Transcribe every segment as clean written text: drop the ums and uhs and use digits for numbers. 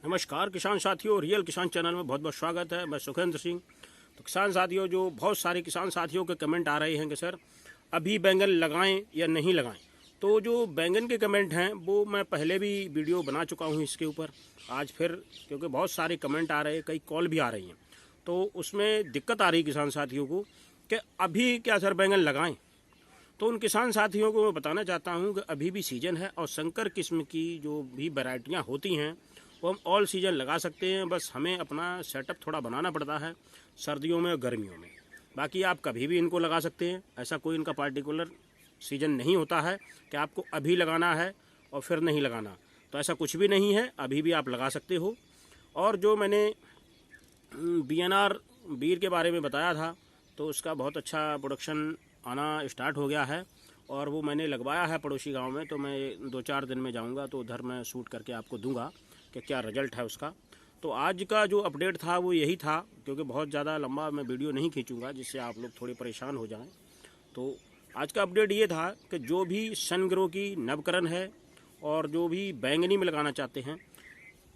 नमस्कार किसान साथियों, रियल किसान चैनल में बहुत बहुत स्वागत है। मैं सुखेंद्र सिंह। तो किसान साथियों, जो बहुत सारे किसान साथियों के कमेंट आ रहे हैं कि सर अभी बैंगन लगाएं या नहीं लगाएं। तो जो बैंगन के कमेंट हैं वो मैं पहले भी वीडियो बना चुका हूं इसके ऊपर। आज फिर क्योंकि बहुत सारे कमेंट आ रहे हैं, कई कॉल भी आ रही हैं, तो उसमें दिक्कत आ रही किसान साथियों को कि अभी क्या सर बैंगन लगाएँ। तो उन किसान साथियों को मैं बताना चाहता हूं कि अभी भी सीज़न है और संकर किस्म की जो भी वैरायटियां होती हैं वो हम ऑल सीजन लगा सकते हैं। बस हमें अपना सेटअप थोड़ा बनाना पड़ता है सर्दियों में और गर्मियों में। बाकी आप कभी भी इनको लगा सकते हैं, ऐसा कोई इनका पार्टिकुलर सीजन नहीं होता है कि आपको अभी लगाना है और फिर नहीं लगाना। तो ऐसा कुछ भी नहीं है, अभी भी आप लगा सकते हो। और जो मैंने BNR बीर के बारे में बताया था तो उसका बहुत अच्छा प्रोडक्शन आना स्टार्ट हो गया है और वो मैंने लगवाया है पड़ोसी गांव में। तो मैं 2-4 दिन में जाऊंगा तो उधर मैं शूट करके आपको दूंगा कि क्या रिजल्ट है उसका। तो आज का जो अपडेट था वो यही था, क्योंकि बहुत ज़्यादा लंबा मैं वीडियो नहीं खींचूंगा जिससे आप लोग थोड़े परेशान हो जाएं। तो आज का अपडेट ये था कि जो भी सनग्रो की नवकरण है और जो भी बैंगनी में लगाना चाहते हैं,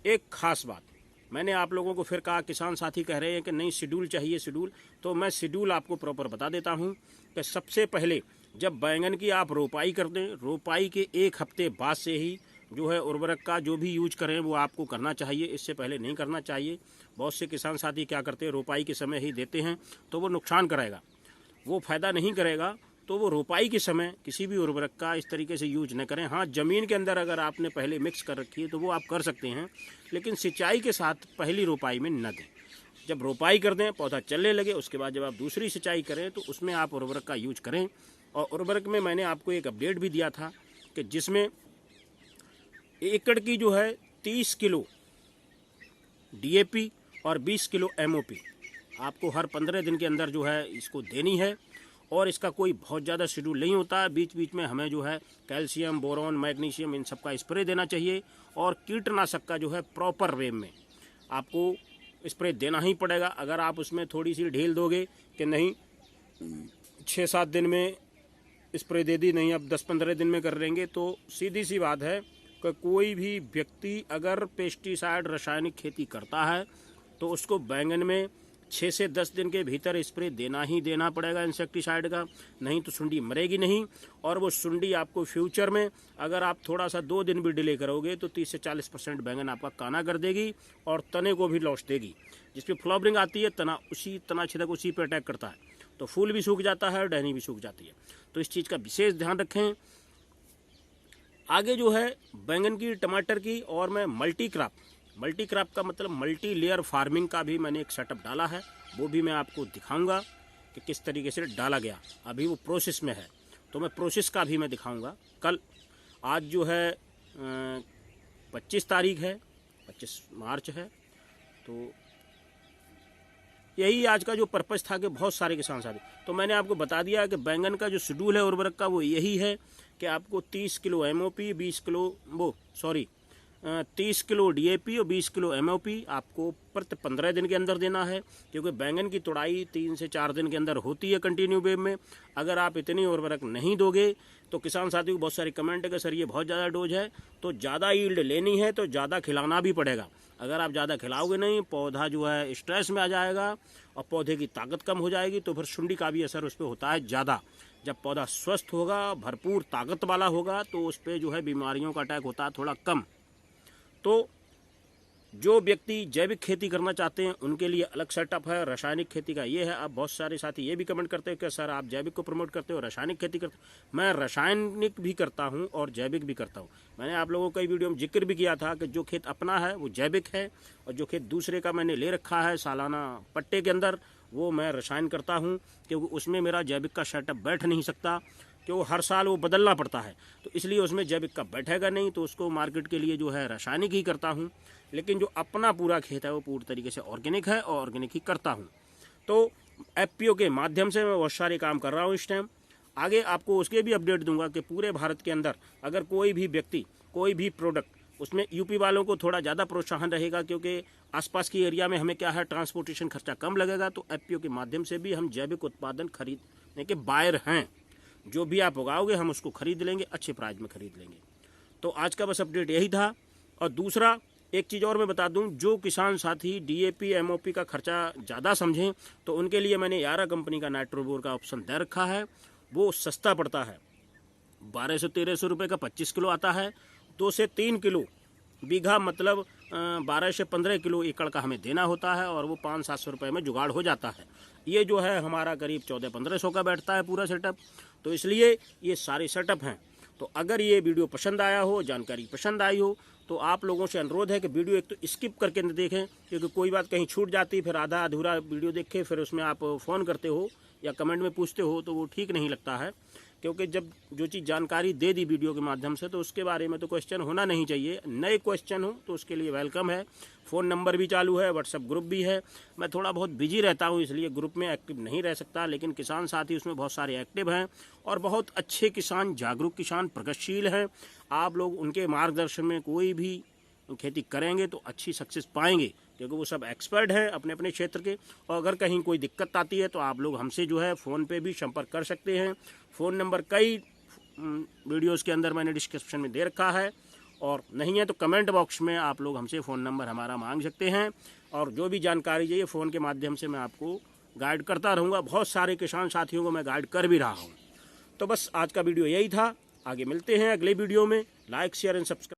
एक ख़ास बात मैंने आप लोगों को फिर कहा, किसान साथी कह रहे हैं कि नहीं शेड्यूल चाहिए शेड्यूल, तो मैं शेड्यूल आपको प्रॉपर बता देता हूं कि सबसे पहले जब बैंगन की आप रोपाई कर दें, रोपाई के 1 हफ्ते बाद से ही जो है उर्वरक का जो भी यूज करें वो आपको करना चाहिए, इससे पहले नहीं करना चाहिए। बहुत से किसान साथी क्या करते हैं, रोपाई के समय ही देते हैं तो वो नुकसान करेगा, वो फ़ायदा नहीं करेगा। तो वो रोपाई के समय किसी भी उर्वरक का इस तरीके से यूज न करें। हाँ, ज़मीन के अंदर अगर आपने पहले मिक्स कर रखी है तो वो आप कर सकते हैं, लेकिन सिंचाई के साथ पहली रोपाई में न दें। जब रोपाई कर दें, पौधा चलने लगे, उसके बाद जब आप दूसरी सिंचाई करें तो उसमें आप उर्वरक का यूज करें। और उर्वरक में मैंने आपको एक अपडेट भी दिया था कि जिसमें एकड़ की जो है 30 किलो DAP और 20 किलो MOP आपको हर 15 दिन के अंदर जो है इसको देनी है। और इसका कोई बहुत ज़्यादा शेड्यूल नहीं होता है, बीच बीच में हमें जो है कैल्शियम, बोरॉन, मैग्नीशियम इन सब का स्प्रे देना चाहिए। और कीटनाशक का जो है प्रॉपर वे में आपको स्प्रे देना ही पड़ेगा। अगर आप उसमें थोड़ी सी ढील दोगे कि नहीं 6-7 दिन में स्प्रे दे दी, नहीं अब 10-15 दिन में कर लेंगे, तो सीधी सी बात है कि कोई भी व्यक्ति अगर पेस्टिसाइड रासायनिक खेती करता है तो उसको बैंगन में 6 से 10 दिन के भीतर स्प्रे देना ही देना पड़ेगा इंसेक्टिसाइड का, नहीं तो सुंडी मरेगी नहीं। और वो सुंडी आपको फ्यूचर में अगर आप थोड़ा सा 2 दिन भी डिले करोगे तो 30 से 40% बैंगन आपका काना कर देगी और तने को भी लॉस देगी। जिस पे फ्लावरिंग आती है तना छिदक उसी पर अटैक करता है, तो फूल भी सूख जाता है और टहनी भी सूख जाती है। तो इस चीज़ का विशेष ध्यान रखें। आगे जो है बैंगन की, टमाटर की, और मैं मल्टी क्रॉप का मतलब मल्टी लेयर फार्मिंग का भी मैंने एक सेटअप डाला है, वो भी मैं आपको दिखाऊंगा कि किस तरीके से डाला गया। अभी वो प्रोसेस में है तो मैं प्रोसेस का भी मैं दिखाऊंगा कल। आज जो है 25 तारीख है, 25 मार्च है। तो यही आज का जो पर्पस था कि बहुत सारे किसान साथी, तो मैंने आपको बता दिया कि बैंगन का जो शेड्यूल है उर्वरक का वो यही है कि आपको 30 किलो MOP, 30 किलो DAP और 20 किलो MOP आपको प्रति 15 दिन के अंदर देना है, क्योंकि बैंगन की तुड़ाई 3 से 4 दिन के अंदर होती है कंटिन्यू वेव में। अगर आप इतनी उर्वरक नहीं दोगे तो किसान साथियों को बहुत सारे कमेंट है कि सर ये बहुत ज़्यादा डोज है, तो ज़्यादा यील्ड लेनी है तो ज़्यादा खिलाना भी पड़ेगा। अगर आप ज़्यादा खिलाओगे नहीं, पौधा जो है स्ट्रेस में आ जाएगा और पौधे की ताकत कम हो जाएगी, तो फिर सुंडी का भी असर उस पर होता है ज़्यादा। जब पौधा स्वस्थ होगा, भरपूर ताकत वाला होगा, तो उस पर जो है बीमारियों का अटैक होता है थोड़ा कम। तो जो व्यक्ति जैविक खेती करना चाहते हैं उनके लिए अलग सेटअप है, रासायनिक खेती का ये है। अब बहुत सारे साथी ये भी कमेंट करते हैं कि सर आप जैविक को प्रमोट करते हो, रासायनिक खेती करते हो। मैं रासायनिक भी करता हूं और जैविक भी करता हूं। मैंने आप लोगों को कई वीडियो में जिक्र भी किया था कि जो खेत अपना है वो जैविक है और जो खेत दूसरे का मैंने ले रखा है सालाना पट्टे के अंदर, वो मैं रसायन करता हूँ, क्योंकि उसमें मेरा जैविक का सेटअप बैठ नहीं सकता, क्योंकि हर साल वो बदलना पड़ता है। तो इसलिए उसमें जैविक का बैठेगा नहीं, तो उसको मार्केट के लिए जो है रासायनिक ही करता हूँ। लेकिन जो अपना पूरा खेत है वो पूरी तरीके से ऑर्गेनिक है और ऑर्गेनिक ही करता हूँ। तो FPO के माध्यम से मैं बहुत सारे काम कर रहा हूँ इस टाइम। आगे आपको उसके भी अपडेट दूंगा कि पूरे भारत के अंदर अगर कोई भी व्यक्ति कोई भी प्रोडक्ट, उसमें यूपी वालों को थोड़ा ज़्यादा प्रोत्साहन रहेगा, क्योंकि आसपास की एरिया में हमें क्या है ट्रांसपोर्टेशन खर्चा कम लगेगा। तो FPO के माध्यम से भी हम जैविक उत्पादन खरीदने के बायर हैं। जो भी आप उगाओगे हम उसको खरीद लेंगे, अच्छे प्राइस में खरीद लेंगे। तो आज का बस अपडेट यही था। और दूसरा एक चीज़ और मैं बता दूं, जो किसान साथी डीएपी एमओपी का खर्चा ज़्यादा समझें तो उनके लिए मैंने यारा कंपनी का नाइट्रोबोर का ऑप्शन दे रखा है। वो सस्ता पड़ता है, 1200-1300 रुपये का 25 किलो आता है। 2 से 3 किलो बीघा, मतलब 12 से 15 किलो एकड़ का हमें देना होता है और वो 500-700 रुपये में जुगाड़ हो जाता है। ये जो है हमारा करीब 1400-1500 का बैठता है पूरा सेटअप। तो इसलिए ये सारे सेटअप हैं। तो अगर ये वीडियो पसंद आया हो, जानकारी पसंद आई हो, तो आप लोगों से अनुरोध है कि वीडियो एक तो स्किप करके न देखें, क्योंकि कोई बात कहीं छूट जाती, फिर आधा अधूरा वीडियो देखें, फिर उसमें आप फ़ोन करते हो या कमेंट में पूछते हो, तो वो ठीक नहीं लगता है। क्योंकि जब जो चीज़ जानकारी दे दी वीडियो के माध्यम से, तो उसके बारे में तो क्वेश्चन होना नहीं चाहिए। नए क्वेश्चन हो तो उसके लिए वेलकम है। फ़ोन नंबर भी चालू है, व्हाट्सएप ग्रुप भी है। मैं थोड़ा बहुत बिजी रहता हूँ, इसलिए ग्रुप में एक्टिव नहीं रह सकता, लेकिन किसान साथी उसमें बहुत सारे एक्टिव हैं और बहुत अच्छे किसान, जागरूक किसान, प्रगतिशील हैं। आप लोग उनके मार्गदर्शन में कोई भी खेती करेंगे तो अच्छी सक्सेस पाएंगे, क्योंकि वो सब एक्सपर्ट हैं अपने अपने क्षेत्र के। और अगर कहीं कोई दिक्कत आती है तो आप लोग हमसे जो है फ़ोन पे भी संपर्क कर सकते हैं। फ़ोन नंबर कई वीडियोस के अंदर मैंने डिस्क्रिप्शन में दे रखा है, और नहीं है तो कमेंट बॉक्स में आप लोग हमसे फ़ोन नंबर हमारा मांग सकते हैं। और जो भी जानकारी चाहिए फ़ोन के माध्यम से मैं आपको गाइड करता रहूँगा। बहुत सारे किसान साथियों को मैं गाइड कर भी रहा हूँ। तो बस आज का वीडियो यही था। आगे मिलते हैं अगले वीडियो में। Like, share and subscribe.